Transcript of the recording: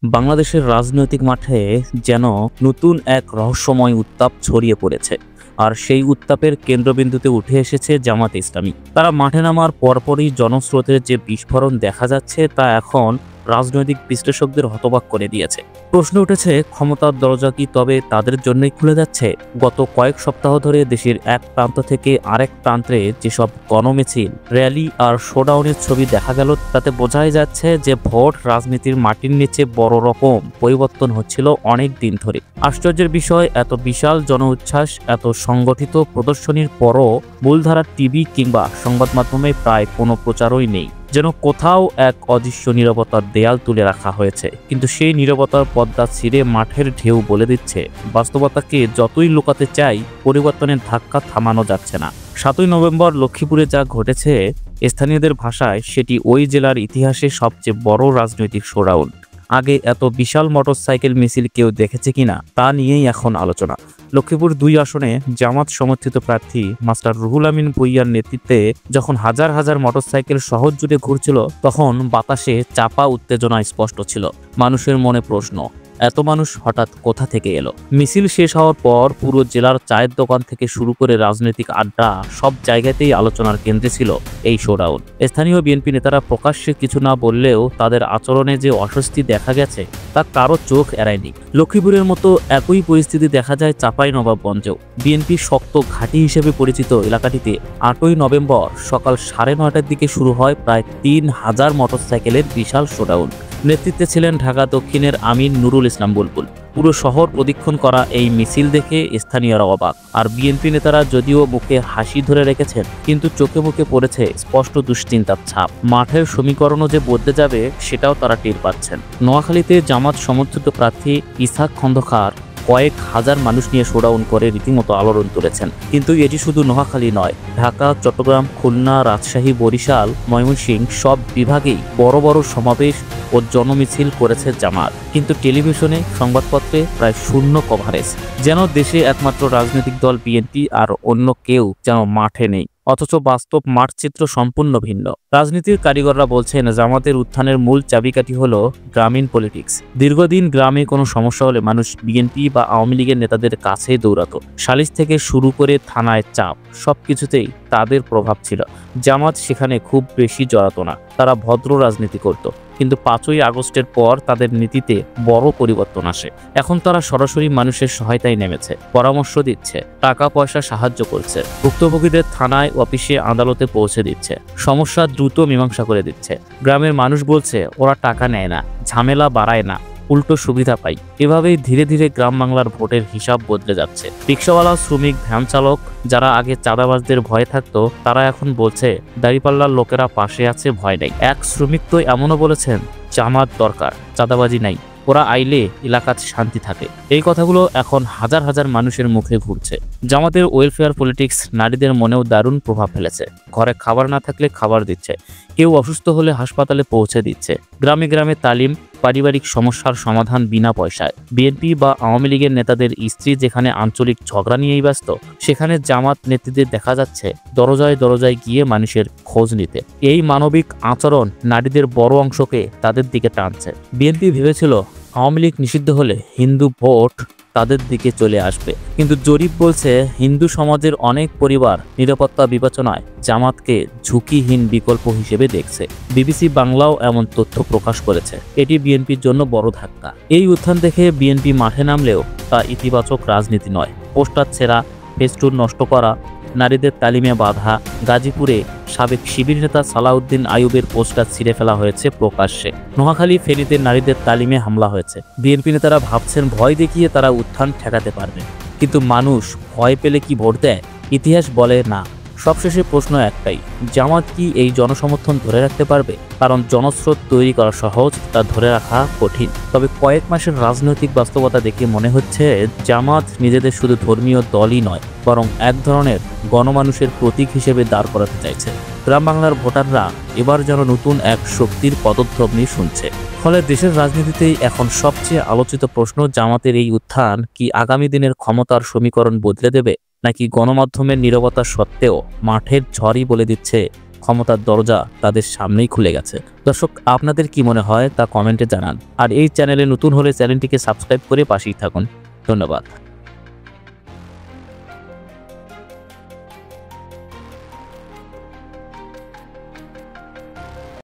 বাংলাদেশের রাজনৈতিক মাঠে যেন নতুন এক রহস্যময় উত্তাপ ছড়িয়ে পড়েছে। আর সেই উত্তাপের কেন্দ্রবিন্দুতে উঠে এসেছে জামাত ইসলামী। তারা মাঠে নামার পরপরই জনস্রোতের যে বিস্ফোরণ দেখা যাচ্ছে তা এখন রাজনৈতিক বিশ্লেষকদের হতবাক করে দিয়েছে। প্রশ্ন উঠেছে, ক্ষমতার দরজা কি তবে তাদের জন্যই খুলে যাচ্ছে? গত কয়েক সপ্তাহ ধরে দেশের এক প্রান্ত থেকে আরেক প্রান্তে যেসব গণমিছিল, র্যালি আর শোডাউনের ছবি দেখা গেল, তাতে বোঝাই যাচ্ছে যে ভোট রাজনীতির মাটির নিচে বড় রকম পরিবর্তন হচ্ছিল অনেক দিন ধরে। আশ্চর্যের বিষয়, এত বিশাল জনউচ্ছ্বাস, এত সংগঠিত প্রদর্শনীর পরও মূলধারার টিভি কিংবা সংবাদ মাধ্যমে প্রায় কোনো প্রচারই নেই। যেন কোথাও এক অদৃশ্য নীরবতার দেয়াল তুলে রাখা হয়েছে। কিন্তু সেই নীরবতার পর্দা ছিঁড়ে মাঠের ঢেউ বলে দিচ্ছে, বাস্তবতাকে যতই লুকাতে চাই, পরিবর্তনের ধাক্কা থামানো যাচ্ছে না। ৭ই নভেম্বর লক্ষ্মীপুরে যা ঘটেছে, স্থানীয়দের ভাষায় সেটি ওই জেলার ইতিহাসে সবচেয়ে বড় রাজনৈতিক শোডাউন। আগে এত বিশাল মোটরসাইকেল মিছিল কেউ দেখেছে কিনা তা নিয়েই এখন আলোচনা। লক্ষ্মীপুর ২ আসনে জামাত সমর্থিত প্রার্থী মাস্টার রুহুল আমিন ভূঁইয়ার নেতৃত্বে যখন হাজার হাজার মোটরসাইকেল শহর জুড়ে ঘুরছিল, তখন বাতাসে চাপা উত্তেজনা স্পষ্ট ছিল। মানুষের মনে প্রশ্ন, এত মানুষ হঠাৎ কোথা থেকে এলো? মিছিল শেষ হওয়ার পর পুরো জেলার চায়ের দোকান থেকে শুরু করে রাজনৈতিক আড্ডা, সব জায়গাতেই আলোচনার কেন্দ্রে ছিল এই শোডাউন। স্থানীয় বিএনপি নেতারা প্রকাশ্যে কিছু না বললেও তাদের আচরণে যে অস্বস্তি দেখা গেছে তা কারো চোখ এড়ায়নি। লক্ষ্মীপুরের মতো একই পরিস্থিতি দেখা যায় চাঁপাইনবাবগঞ্জেও। বিএনপি শক্ত ঘাঁটি হিসেবে পরিচিত এলাকাটিতে ৮ই নভেম্বর সকাল ৯:৩০টার দিকে শুরু হয় প্রায় ৩,০০০ মোটরসাইকেলের বিশাল শোডাউন। নেতৃত্বে ছিলেন ঢাকা দক্ষিণের আমির নুরুল ইসলাম বুলবুল। পুরো শহর প্রদক্ষিণ করা এই মিছিল দেখে স্থানীয়রা অবাক। আর বিএনপি নেতারা যদিও মুখে হাসি ধরে রেখেছেন, কিন্তু চোখে মুখে পড়েছে স্পষ্ট দুশ্চিন্তার ছাপ। মাঠের সমীকরণও যে বদলে যাবে সেটাও তারা টের পাচ্ছেন। নোয়াখালীতে জামাত সমর্থিত প্রার্থী ইসহাক খন্দকার কয়েক হাজার মানুষ নিয়ে শোডাউন করে রীতিমতো আলোড়ন তুলেছেন। কিন্তু এটি শুধু নোয়াখালী নয়, ঢাকা, চট্টগ্রাম, খুলনা, রাজশাহী, বরিশাল, ময়মনসিংহ সব বিভাগেই বড় বড় সমাবেশ ও জনমিছিল করেছে জামাত। কিন্তু টেলিভিশনে, সংবাদপত্রে প্রায় শূন্য কভারেজ। যেন দেশে একমাত্র রাজনৈতিক দল বিএনপি আর অন্য কেউ যেন মাঠে নেই। অথচ বাস্তব মাঠচিত্র সম্পূর্ণ ভিন্ন। রাজনীতির কারিগররা বলছেন, জামাতের উত্থানের মূল চাবিকাঠি হলো গ্রামীণ পলিটিক্স। দীর্ঘদিন গ্রামে কোনো সমস্যা হলে মানুষ বিএনপি বা আওয়ামী লীগের নেতাদের কাছে দৌড়াতো। সালিশ থেকে শুরু করে থানায় চাপ, সবকিছুতেই তাদের প্রভাব ছিল। জামাত সেখানে খুব বেশি জড়াতো না, তারা ভদ্র রাজনীতি করত। কিন্তু ৫ই আগস্টের পর তাদের নীতিতে বড় পরিবর্তন আসে। এখন তারা সরাসরি মানুষের সহায়তায় নেমেছে, পরামর্শ দিচ্ছে, টাকা পয়সা সাহায্য করছে, ভুক্তভোগীদের থানায়, অফিসে, আদালতে পৌঁছে দিচ্ছে, সমস্যা দ্রুত মীমাংসা করে দিচ্ছে। গ্রামের মানুষ বলছে, ওরা টাকা নেয় না, ঝামেলা বাড়ায় না, উল্টো সুবিধা পাই। এভাবেই ধীরে ধীরে গ্রাম বাংলার ভোটের হিসাব বদলে যাচ্ছে। রিক্সাওয়ালা, শ্রমিক, ভ্যান চালক যারা আগে চাঁদাবাজদের ভয়ে থাকতো, তারা এখন বলছে দাঁড়িপাল্লার লোকেরা পাশে আছে, ভয় নেই। এক শ্রমিক তো এমনও বলেছেন, জামাত দরকার, চাঁদাবাজি নাই, ওরা আইলে এলাকাতে শান্তি থাকে। এই কথাগুলো এখন হাজার হাজার মানুষের মুখে ঘুরছে। জামাতের ওয়েলফেয়ার পলিটিক্স নারীদের মনেও দারুণ প্রভাব ফেলেছে। ঘরে খাবার না থাকলে খাবার দিচ্ছে, কেউ অসুস্থ হলে হাসপাতালে পৌঁছে দিচ্ছে। গ্রামে গ্রামে তালিম, পারিবারিক সমস্যার সমাধান বিনা পয়সায়। বিএনপি বা আওয়ামী লীগের নেতাদের স্ত্রী যেখানে আঞ্চলিক ঝগড়া নিয়েই ব্যস্ত, সেখানে জামাত নেতৃত্বে দেখা যাচ্ছে দরজায় দরজায় গিয়ে মানুষের খোঁজ নিতে। এই মানবিক আচরণ নারীদের বড় অংশকে তাদের দিকে টানছে। বিএনপি ভেবেছিল আওয়ামী লীগ নিষিদ্ধ হলে হিন্দু ভোট তাদের দিকে চলে আসবে, কিন্তু জরিপ বলছে হিন্দু সমাজের অনেক পরিবার নিরাপত্তা বিবেচনায় জামাতকে ঝুঁকিহীন বিকল্প হিসেবে দেখছে। বিবিসি বাংলাও এমন তথ্য প্রকাশ করেছে। এটি বিএনপির জন্য বড় ধাক্কা। এই উত্থান দেখে বিএনপি মাঠে নামলেও তা ইতিবাচক রাজনীতি নয়। পোস্টার ছেঁড়া, ফেস্টুন নষ্ট করা, নারীদের তালিমে বাধা। গাজীপুরে সাবেক শিবির নেতা সালাউদ্দিন আইয়ুবের পোস্টার ছিঁড়ে ফেলা হয়েছে প্রকাশ্যে। নোয়াখালী, ফেনীতে নারীদের তালিমে হামলা হয়েছে। বিএনপি নেতারা ভাবছেন ভয় দেখিয়ে তারা উত্থান ঠেকাতে পারবে, কিন্তু মানুষ ভয় পেলে কি ভোট দেয়? ইতিহাস বলে না। সবশেষে প্রশ্ন একটাই, জামাত কি এই জনসমর্থন ধরে রাখতে পারবে? কারণ জনস্রোত তৈরি করা সহজ, তা ধরে রাখা কঠিন। তবে কয়েক মাসের রাজনৈতিক বাস্তবতা দেখে মনে হচ্ছে জামাত নিজেদের শুধু ধর্মীয় দলই নয়, বরং এক ধরনের গণমানুষের প্রতীক হিসেবে দাঁড় করাতে চাইছে। গ্রাম বাংলার ভোটাররা এবার যেন নতুন এক শক্তির পদধ্বনি শুনছে। ফলে দেশের রাজনীতিতেই এখন সবচেয়ে আলোচিত প্রশ্ন, জামাতের এই উত্থান কি আগামী দিনের ক্ষমতার সমীকরণ বদলে দেবে, নাকি গণমাধ্যমের নীরবতা সত্ত্বেও মাঠের ঝড়ই বলে দিচ্ছে ক্ষমতার দরজা তাদের সামনেই খুলে গেছে। দর্শক, আপনাদের কি মনে হয় তা কমেন্টে জানান। আর এই চ্যানেলে নতুন হলে চ্যানেলটিকে সাবস্ক্রাইব করে পাশেই থাকুন। ধন্যবাদ।